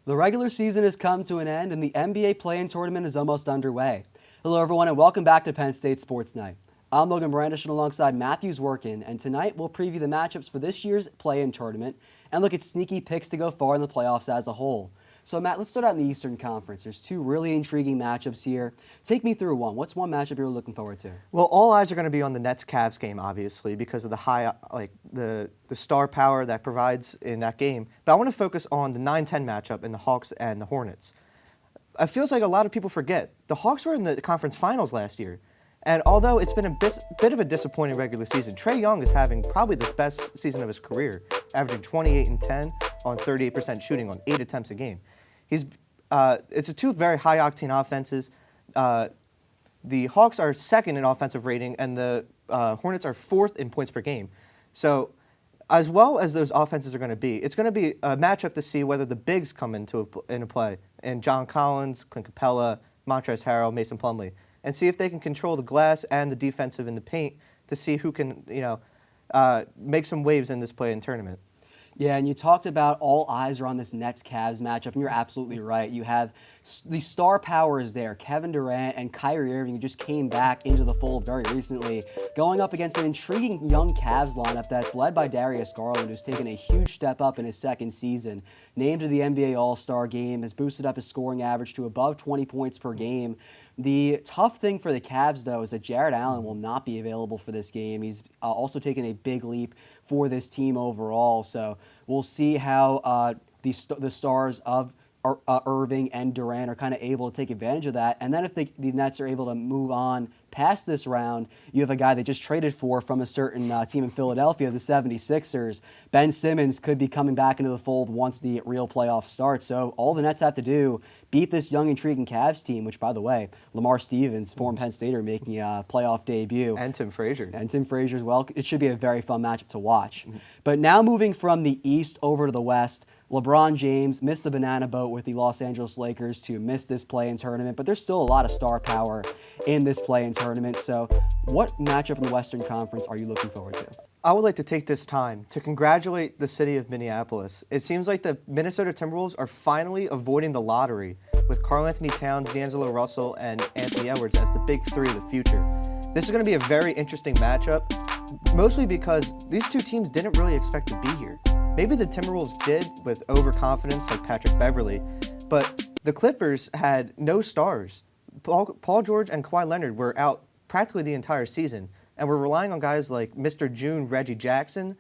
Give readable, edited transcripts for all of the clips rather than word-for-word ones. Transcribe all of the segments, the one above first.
The regular season has come to an end and the NBA play-in tournament is almost underway. Hello everyone and welcome back to Penn State Sports Night. I'm Logan Bourandas alongside Matthew Zweircan, and tonight we'll preview the matchups for this year's play-in tournament and look at sneaky picks to go far in the playoffs as a whole. So Matt, let's start out in the Eastern Conference. There's two really intriguing matchups here. Take me through one. What's one matchup you're looking forward to? Well, all eyes are going to be on the Nets-Cavs game, obviously, because of the high, the star power that provides in that game. But I want to focus on the 9-10 matchup in the Hawks and the Hornets. It feels like a lot of people forget the Hawks were in the conference finals last year, and although it's been a bit of a disappointing regular season, Trae Young is having probably the best season of his career, averaging 28 and 10 on 38% shooting on 8 attempts a game. It's two very high-octane offenses. The Hawks are second in offensive rating, and the Hornets are fourth in points per game. So, as well as those offenses are going to be, it's going to be a matchup to see whether the bigs come into play, and John Collins, Clint Capella, Montrezl Harrell, Mason Plumlee, and see if they can control the glass and the defensive in the paint to see who can, make some waves in this play-in tournament. Yeah, and you talked about all eyes are on this Nets-Cavs matchup, and you're absolutely right. You have the star powers there, Kevin Durant and Kyrie Irving, who just came back into the fold very recently, going up against an intriguing young Cavs lineup that's led by Darius Garland, who's taken a huge step up in his second season. Named to the NBA All-Star game, has boosted up his scoring average to above 20 points per game. The tough thing for the Cavs, though, is that Jarrett Allen will not be available for this game. He's also taken a big leap for this team overall. So we'll see how the stars of Irving and Durant are kind of able to take advantage of that. And then if the Nets are able to move on past this round, you have a guy they just traded for from a certain team in Philadelphia, the 76ers. Ben Simmons could be coming back into the fold once the real playoffs start. So all the Nets have to do, beat this young, intriguing Cavs team, which, by the way, Lamar Stevens, former Penn Stater, making a playoff debut. And Tim Frazier. And Tim Frazier as well. It should be a very fun matchup to watch. But now moving from the East over to the West, LeBron James missed the banana boat with the Los Angeles Lakers to miss this play-in tournament, but there's still a lot of star power in this play-in tournament. So what matchup in the Western Conference are you looking forward to? I would like to take this time to congratulate the city of Minneapolis. It seems like the Minnesota Timberwolves are finally avoiding the lottery with Karl Anthony Towns, D'Angelo Russell, and Anthony Edwards as the big three of the future. This is going to be a very interesting matchup, mostly because these two teams didn't really expect to be here. Maybe the Timberwolves did with overconfidence like Patrick Beverley, but the Clippers had no stars. Paul George and Kawhi Leonard were out practically the entire season, and we're relying on guys like Mr. June, Reggie Jackson,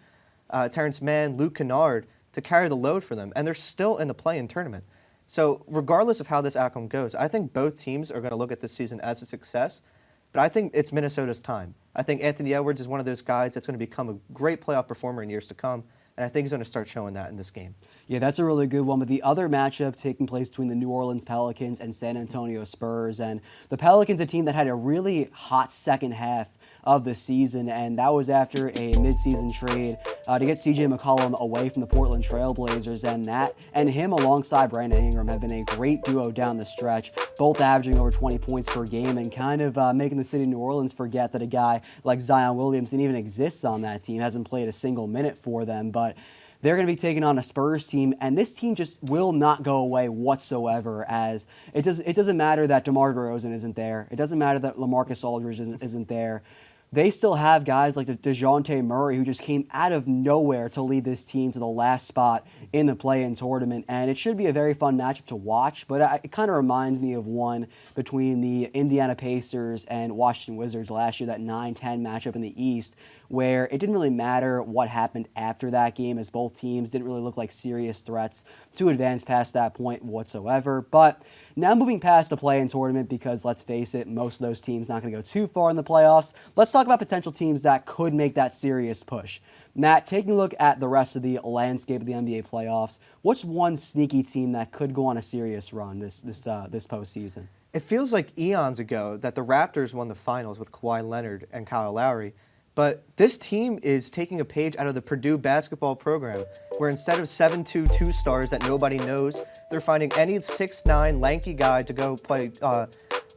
Terrence Mann, Luke Kennard to carry the load for them, and they're still in the play-in tournament. So regardless of how this outcome goes, I think both teams are going to look at this season as a success, but I think it's Minnesota's time. I think Anthony Edwards is one of those guys that's going to become a great playoff performer in years to come, and I think he's going to start showing that in this game. Yeah, that's a really good one. But the other matchup taking place between the New Orleans Pelicans and San Antonio Spurs. And the Pelicans, a team that had a really hot second half of the season, and that was after a midseason trade to get C.J. McCollum away from the Portland Trail Blazers, and him alongside Brandon Ingram have been a great duo down the stretch, both averaging over 20 points per game and kind of making the city of New Orleans forget that a guy like Zion Williamson even exists on that team, hasn't played a single minute for them, but they're going to be taking on a Spurs team, and this team just will not go away whatsoever. As it doesn't matter that DeMar DeRozan isn't there. It doesn't matter that LaMarcus Aldridge isn't there. They still have guys like DeJounte Murray, who just came out of nowhere to lead this team to the last spot in the play-in tournament. And it should be a very fun matchup to watch, but it kind of reminds me of one between the Indiana Pacers and Washington Wizards last year, that 9-10 matchup in the East, where it didn't really matter what happened after that game, as both teams didn't really look like serious threats to advance past that point whatsoever. But now moving past the play-in tournament, because let's face it, most of those teams not going to go too far in the playoffs, let's talk about potential teams that could make that serious push. Matt, taking a look at the rest of the landscape of the NBA playoffs, what's one sneaky team that could go on a serious run this postseason? It feels like eons ago that the Raptors won the finals with Kawhi Leonard and Kyle Lowry, but this team is taking a page out of the Purdue basketball program, where instead of 7'2" two-stars that nobody knows, they're finding any 6'9" lanky guy to go play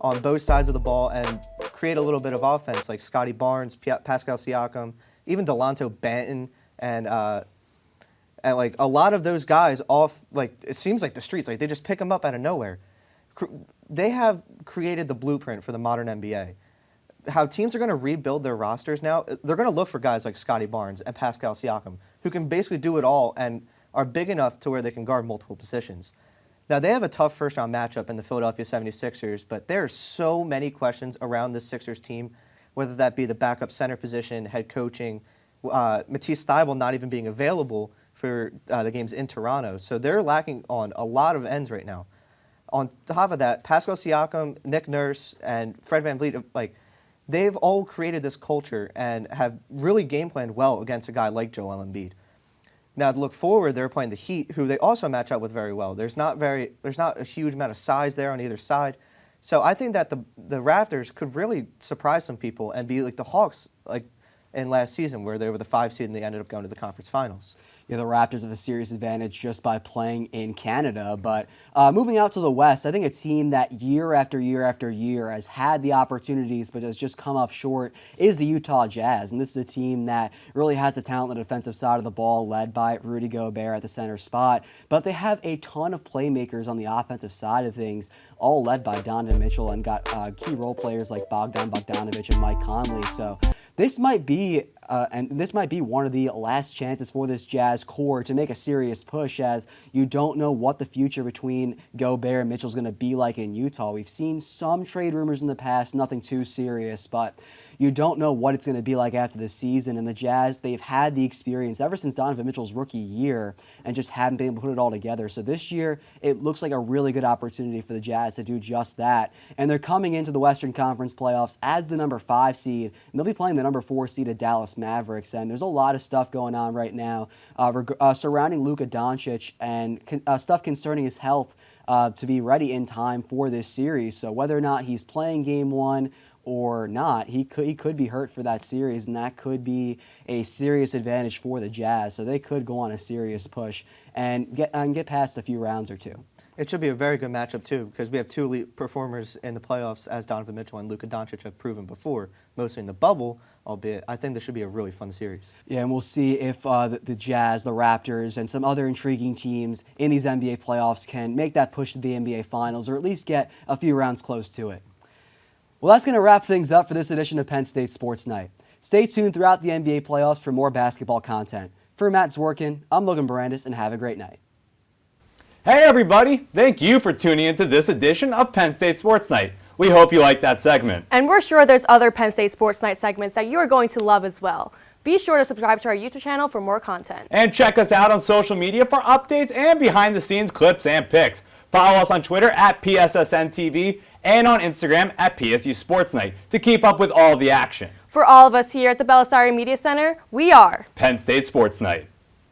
on both sides of the ball and create a little bit of offense, like Scotty Barnes, Pascal Siakam, even Delonte Banton, and And like a lot of those guys off, like it seems like the streets, like they just pick them up out of nowhere. They have created the blueprint for the modern NBA. How teams are going to rebuild their rosters now, they're going to look for guys like Scotty Barnes and Pascal Siakam, who can basically do it all and are big enough to where they can guard multiple positions. Now, they have a tough first-round matchup in the Philadelphia 76ers, but there are so many questions around this Sixers team, whether that be the backup center position, head coaching, Matisse Thybulle not even being available for the games in Toronto. So they're lacking on a lot of ends right now. On top of that, Pascal Siakam, Nick Nurse, and Fred VanVleet, like, they've all created this culture and have really game planned well against a guy like Joel Embiid. Now, to look forward, they're playing the Heat, who they also match up with very well. There's not a huge amount of size there on either side. So I think that the Raptors could really surprise some people and be like the Hawks, like in last season, where they were the 5 seed and they ended up going to the conference finals. Yeah, the Raptors have a serious advantage just by playing in Canada. But moving out to the West, I think a team that year after year after year has had the opportunities but has just come up short is the Utah Jazz. And this is a team that really has the talent on the defensive side of the ball, led by Rudy Gobert at the center spot. But they have a ton of playmakers on the offensive side of things, all led by Donovan Mitchell, and got key role players like Bogdan Bogdanovic and Mike Conley. So this might be one of the last chances for this Jazz core to make a serious push, as you don't know what the future between Gobert and Mitchell is going to be like in Utah. We've seen some trade rumors in the past, nothing too serious, but you don't know what it's going to be like after the season. And the Jazz, they've had the experience ever since Donovan Mitchell's rookie year and just haven't been able to put it all together. So this year, it looks like a really good opportunity for the Jazz to do just that. And they're coming into the Western Conference playoffs as the number 5 seed, and they'll be playing the number 4 seeded Dallas Mavericks. And there's a lot of stuff going on right now surrounding Luka Doncic and stuff concerning his health to be ready in time for this series. So whether or not he's playing game 1 or not, he could be hurt for that series, and that could be a serious advantage for the Jazz. So they could go on a serious push and get past a few rounds or two. It should be a very good matchup, too, because we have 2 elite performers in the playoffs, as Donovan Mitchell and Luka Doncic have proven before, mostly in the bubble, albeit I think this should be a really fun series. Yeah, and we'll see if the Jazz, the Raptors, and some other intriguing teams in these NBA playoffs can make that push to the NBA Finals, or at least get a few rounds close to it. Well, that's going to wrap things up for this edition of Penn State Sports Night. Stay tuned throughout the NBA playoffs for more basketball content. For Matt Zweircan, I'm Logan Bourandas, and have a great night. Hey everybody, thank you for tuning into this edition of Penn State Sports Night. We hope you liked that segment. And we're sure there's other Penn State Sports Night segments that you are going to love as well. Be sure to subscribe to our YouTube channel for more content. And check us out on social media for updates and behind-the-scenes clips and pics. Follow us on Twitter at PSSN TV and on Instagram at PSU Sports Night to keep up with all the action. For all of us here at the Belisari Media Center, we are Penn State Sports Night.